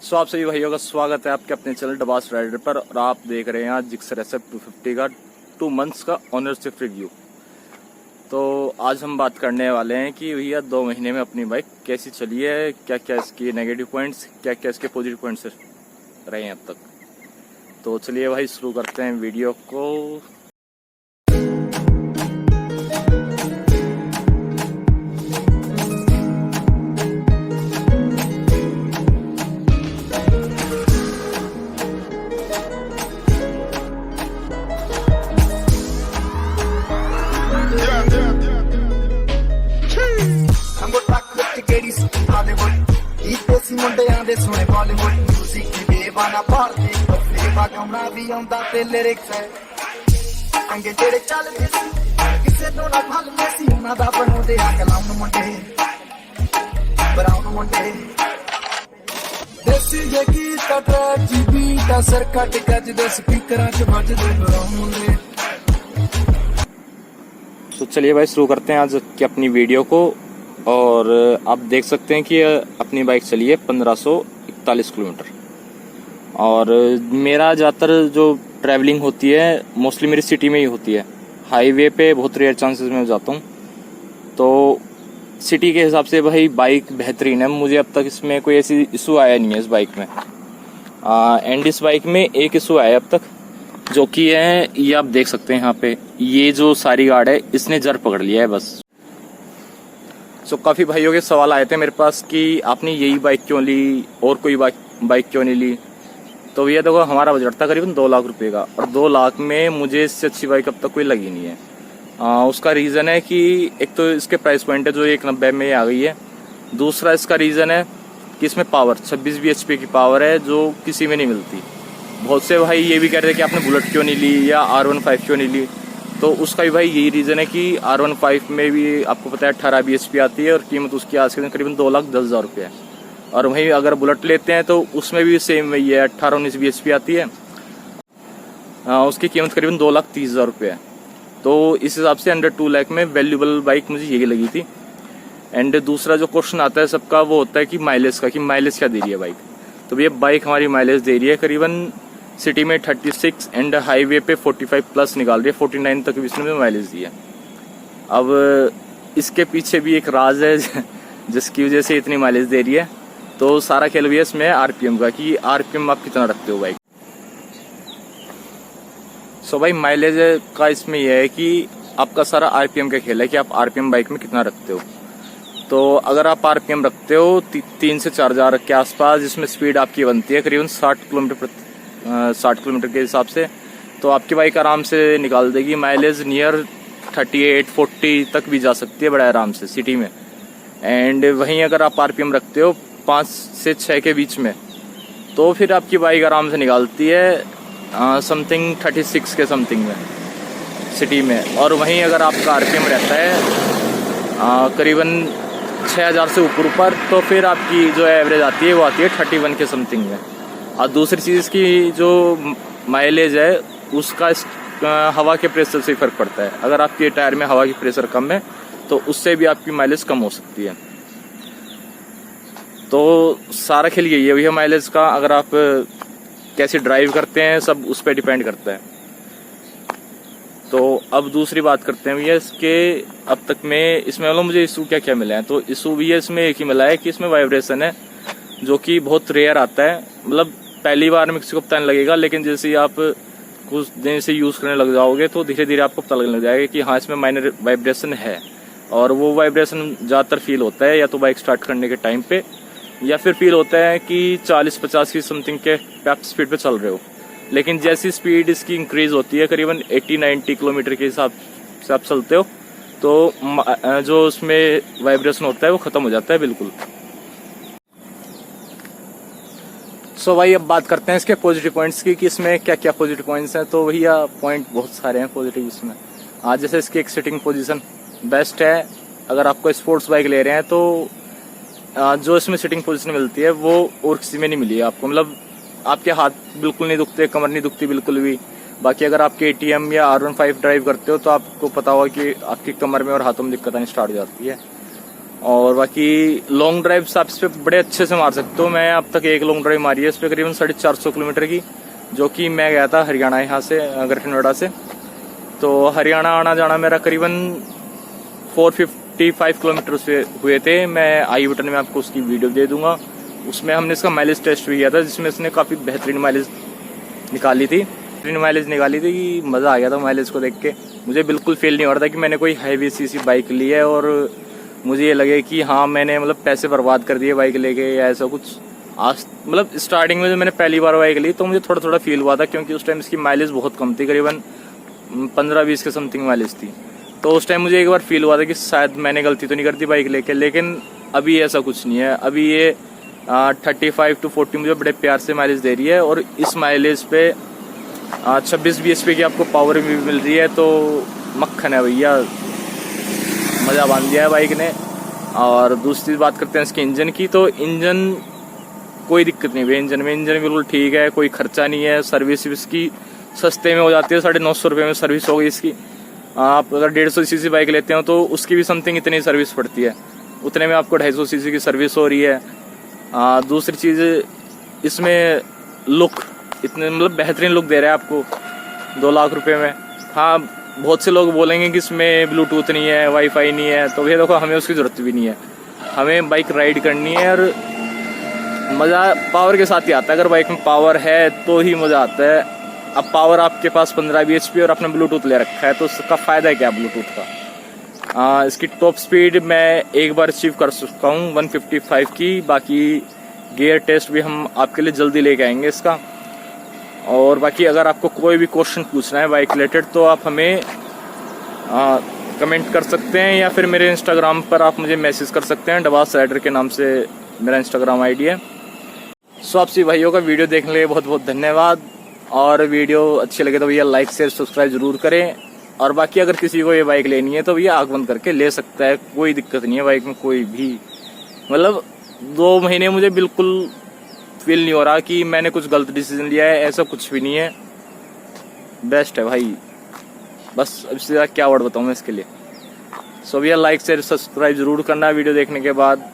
आप सभी भाइयों का स्वागत है आपके अपने चैनल डबास राइडर पर। और आप देख रहे हैं आज जिक्सर SF 250 का 2 मंथ्स का ओनरशिप रिव्यू। तो आज हम बात करने वाले हैं कि भैया 2 महीने में अपनी बाइक कैसी चली है, क्या क्या इसकी नेगेटिव पॉइंट्स, क्या क्या इसके पॉजिटिव पॉइंट्स रहे हैं अब तक। तो चलिए भाई शुरू करते हैं वीडियो को। ਮੁੰਡਿਆਂ ਦੇ ਸੁਣੇ ਬਾਲੀਵੁੱਡ ਮਿਊਜ਼ਿਕ ਦੀ ਬੇਵਾਨਾ ਭਾਰਤੀ ਫਲੇਵਾ ਗਾਉਣਾ ਵੀ ਆਉਂਦਾ ਤੇ ਲਿਰਿਕਸ ਅੰਗੇ ਜਿਹੜੇ ਚੱਲਦੇ ਸੀ ਕਿਸੇ ਤੋਂ ਨਾ ਭੱਲਦੇ ਸੀ ਉਹਨਾਂ ਦਾ ਬਣਾਉਂਦੇ ਆ ਕਲਾਮ ਮੁੰਡੇ ਬਰਾਉਨ ਮੁੰਡੇ ਦੇਸੀ ਜੇ ਗੀਤ ਟਰੈਕ ਜੀ ਬੀਟ ਅਸਰ ਕੱਟ ਗੱਜਦੇ ਸਪੀਕਰਾਂ 'ਚ ਵੱਜਦੇ ਬਰਾਉਨ मुंडे। तो चलिए भाई शुरू करते हैं आज की अपनी वीडियो को। और आप देख सकते हैं कि अपनी बाइक चली है 1541 किलोमीटर। और मेरा ज़्यादातर जो ट्रैवलिंग होती है मोस्टली मेरी सिटी में ही होती है। हाईवे पे बहुत रेयर चांसेस में जाता हूँ। तो सिटी के हिसाब से भाई बाइक बेहतरीन है। मुझे अब तक इसमें कोई ऐसी इशू आया नहीं है इस बाइक में। एंड इस बाइक में एक इशू आया अब तक, जो कि है ये आप देख सकते हैं यहाँ पे, ये जो सारी गार्ड है इसने जर पकड़ लिया है बस। सो काफ़ी भाइयों के सवाल आए थे मेरे पास कि आपने यही बाइक क्यों ली और कोई बाइक क्यों नहीं ली। तो भैया देखो, हमारा बजट था करीबन 2 लाख रुपए का, और 2 लाख में मुझे इससे अच्छी बाइक अब तक कोई लगी नहीं है। उसका रीज़न है कि एक तो इसके प्राइस पॉइंट है जो 190 में आ गई है। दूसरा इसका रीज़न है कि इसमें पावर 26 bhp की पावर है जो किसी में नहीं मिलती। बहुत से भाई ये भी कह रहे थे कि आपने बुलेट क्यों नहीं ली या R15 क्यों नहीं ली। तो उसका भी भाई यही रीज़न है कि R15 में भी आपको पता है 18 bhp आती है और कीमत उसकी आज के दिन करीबन 2,10,000 रुपये है। और वहीं अगर बुलेट लेते हैं तो उसमें भी सेम वही है, 18-19 bhp आती है। उसकी कीमत करीबन 2,30,000 रुपये है। तो इस हिसाब से अंडर 2 लाख में वैल्यूबल बाइक मुझे यही लगी थी। एंड दूसरा जो क्वेश्चन आता है सबका वो होता है कि माइलेज का, कि माइलेज क्या दे रही है बाइक। तो भैया बाइक हमारी माइलेज दे रही है करीबन सिटी में 36 एंड हाईवे पे 45+ निकाल रही है, 49 तक भी इसने माइलेज दिया। अब इसके पीछे भी एक राज है जिसकी वजह से इतनी माइलेज दे रही है। तो सारा खेल भी है इसमें RPM का, कि RPM आप कितना रखते हो बाइक। सो भाई माइलेज का इसमें यह है कि आपका सारा RPM का खेल है कि आप RPM बाइक में कितना रखते हो। तो अगर आप RPM रखते हो 3 से 4,000 के आसपास, जिसमें स्पीड आपकी बनती है करीबन 60 किलोमीटर के हिसाब से, तो आपकी बाइक आराम से निकाल देगी माइलेज नियर 38-40 तक भी जा सकती है बड़ा आराम से सिटी में। एंड वहीं अगर आप RPM रखते हो 5 से 6 के बीच में, तो फिर आपकी बाइक आराम से निकालती है समथिंग 36 के समथिंग में सिटी में। और वहीं अगर आपका RPM रहता है करीबन 6,000 से ऊपर, तो फिर आपकी जो एवरेज आती है वो आती है 31 के समथिंग में। और दूसरी चीज़ की जो माइलेज है उसका हवा के प्रेशर से फ़र्क पड़ता है। अगर आपके टायर में हवा की प्रेशर कम है तो उससे भी आपकी माइलेज कम हो सकती है। तो सारा खेल यही है भैया माइलेज का। अगर आप कैसे ड्राइव करते हैं सब उस पर डिपेंड करता है। तो अब दूसरी बात करते हैं भैया इसके अब तक में इसमें मतलब मुझे इशू क्या क्या मिला है। तो इशू भी है इसमें एक ही मिला है कि इसमें वाइब्रेशन है, जो कि बहुत रेयर आता है। मतलब पहली बार में किसी को पता नहीं लगेगा, लेकिन जैसे ही आप कुछ दिन से यूज़ करने लग जाओगे तो धीरे धीरे आपको पता लगने लग जाएगा कि हाँ इसमें माइनर वाइब्रेशन है। और वो वाइब्रेशन ज़्यादातर फील होता है या तो बाइक स्टार्ट करने के टाइम पे, या फिर फील होता है कि 40-50 की समथिंग के आप स्पीड पे चल रहे हो। लेकिन जैसी स्पीड इसकी इंक्रीज़ होती है करीबन 80-90 किलोमीटर के हिसाब से आप चलते हो, तो जो उसमें वाइब्रेशन होता है वो ख़त्म हो जाता है बिल्कुल। सो भाई अब बात करते हैं इसके पॉजिटिव पॉइंट्स की, कि इसमें क्या क्या पॉजिटिव पॉइंट्स हैं। तो भैया पॉइंट बहुत सारे हैं पॉजिटिव इसमें। आज जैसे इसकी एक सिटिंग पोजीशन बेस्ट है। अगर आपको स्पोर्ट्स बाइक ले रहे हैं तो जो इसमें सिटिंग पोजीशन मिलती है वो और किसी में नहीं मिली है आपको। मतलब आपके हाथ बिल्कुल नहीं दुखते, कमर नहीं दुखती बिल्कुल भी। बाकी अगर आप KTM या R15 ड्राइव करते हो तो आपको पता होगा कि आपकी कमर में और हाथों में दिक्कत आनी स्टार्ट हो जाती है। और बाकी लॉन्ग ड्राइव्स आप इस पे बड़े अच्छे से मार सकते हो। मैं अब तक एक लॉन्ग ड्राइव मारी है इस पे करीबन 450 किलोमीटर की, जो कि मैं गया था हरियाणा यहाँ से ग्रेटर नोएडा से। तो हरियाणा आना जाना मेरा करीबन 455 किलोमीटर से हुए थे। मैं आई बटन में आपको उसकी वीडियो दे दूंगा। उसमें हमने इसका माइलेज टेस्ट भी किया था, जिसमें इसने काफ़ी बेहतरीन माइलेज निकाली थी कि मज़ा आ गया था माइलेज को देख के। मुझे बिल्कुल फील नहीं हो रहा था कि मैंने कोई हैवी सी बाइक ली है और मुझे ये लगे कि हाँ मैंने मतलब पैसे बर्बाद कर दिए बाइक लेके या ऐसा कुछ। आज मतलब स्टार्टिंग में जब मैंने पहली बार बाइक ली तो मुझे थोड़ा थोड़ा फील हुआ था, क्योंकि उस टाइम इसकी माइलेज बहुत कम थी, करीबन 15-20 के समथिंग माइलेज थी। तो उस टाइम मुझे एक बार फील हुआ था कि शायद मैंने गलती तो नहीं करती बाइक लेके, लेकिन अभी ऐसा कुछ नहीं है। अभी ये 35 to 40 मुझे बड़े प्यार से माइलेज दे रही है और इस माइलेज पे 26 bhp की आपको पावर भी मिल रही है। तो मक्खन है भैया, मज़ा बांध दिया है बाइक ने। और दूसरी बात करते हैं इसके इंजन की, तो इंजन कोई दिक्कत नहीं है इंजन बिल्कुल ठीक है, कोई खर्चा नहीं है। सर्विस इसकी सस्ते में हो जाती है, 950 रुपये में सर्विस हो गई इसकी। आप अगर 150 cc बाइक लेते हो तो उसकी भी समथिंग इतनी सर्विस पड़ती है, उतने में आपको 250 cc की सर्विस हो रही है। दूसरी चीज़ इसमें लुक इतने मतलब बेहतरीन लुक दे रहा है आपको 2 लाख रुपए में। हाँ, बहुत से लोग बोलेंगे कि इसमें ब्लूटूथ नहीं है, वाईफाई नहीं है, तो भैया देखो हमें उसकी ज़रूरत भी नहीं है। हमें बाइक राइड करनी है और मज़ा पावर के साथ ही आता है। अगर बाइक में पावर है तो ही मज़ा आता है। अब पावर आपके पास 15 bhp और आपने ब्लूटूथ ले रखा है तो उसका फ़ायदा है क्या ब्लूटूथ का। इसकी टॉप स्पीड मैं एक बार अचीव कर चुका हूँ 155 की। बाकी गियर टेस्ट भी हम आपके लिए जल्दी लेके आएंगे इसका। और बाकी अगर आपको कोई भी क्वेश्चन पूछना है बाइक रिलेटेड तो आप हमें कमेंट कर सकते हैं, या फिर मेरे इंस्टाग्राम पर आप मुझे मैसेज कर सकते हैं। डबास राइडर के नाम से मेरा इंस्टाग्राम आईडी है। सो आप सभी भाइयों का वीडियो देखने के लिए बहुत बहुत धन्यवाद। और वीडियो अच्छी लगे तो भैया लाइक शेयर सब्सक्राइब जरूर करें। और बाकी अगर किसी को ये बाइक लेनी है तो भैया आँख बंद करके ले सकता है, कोई दिक्कत नहीं है बाइक में कोई भी। मतलब 2 महीने मुझे बिल्कुल फील नहीं हो रहा कि मैंने कुछ गलत डिसीजन लिया है, ऐसा कुछ भी नहीं है। बेस्ट है भाई, बस अब से क्या वर्ड बताऊँ मैं इसके लिए। सो भैया लाइक शेयर सब्सक्राइब जरूर करना वीडियो देखने के बाद।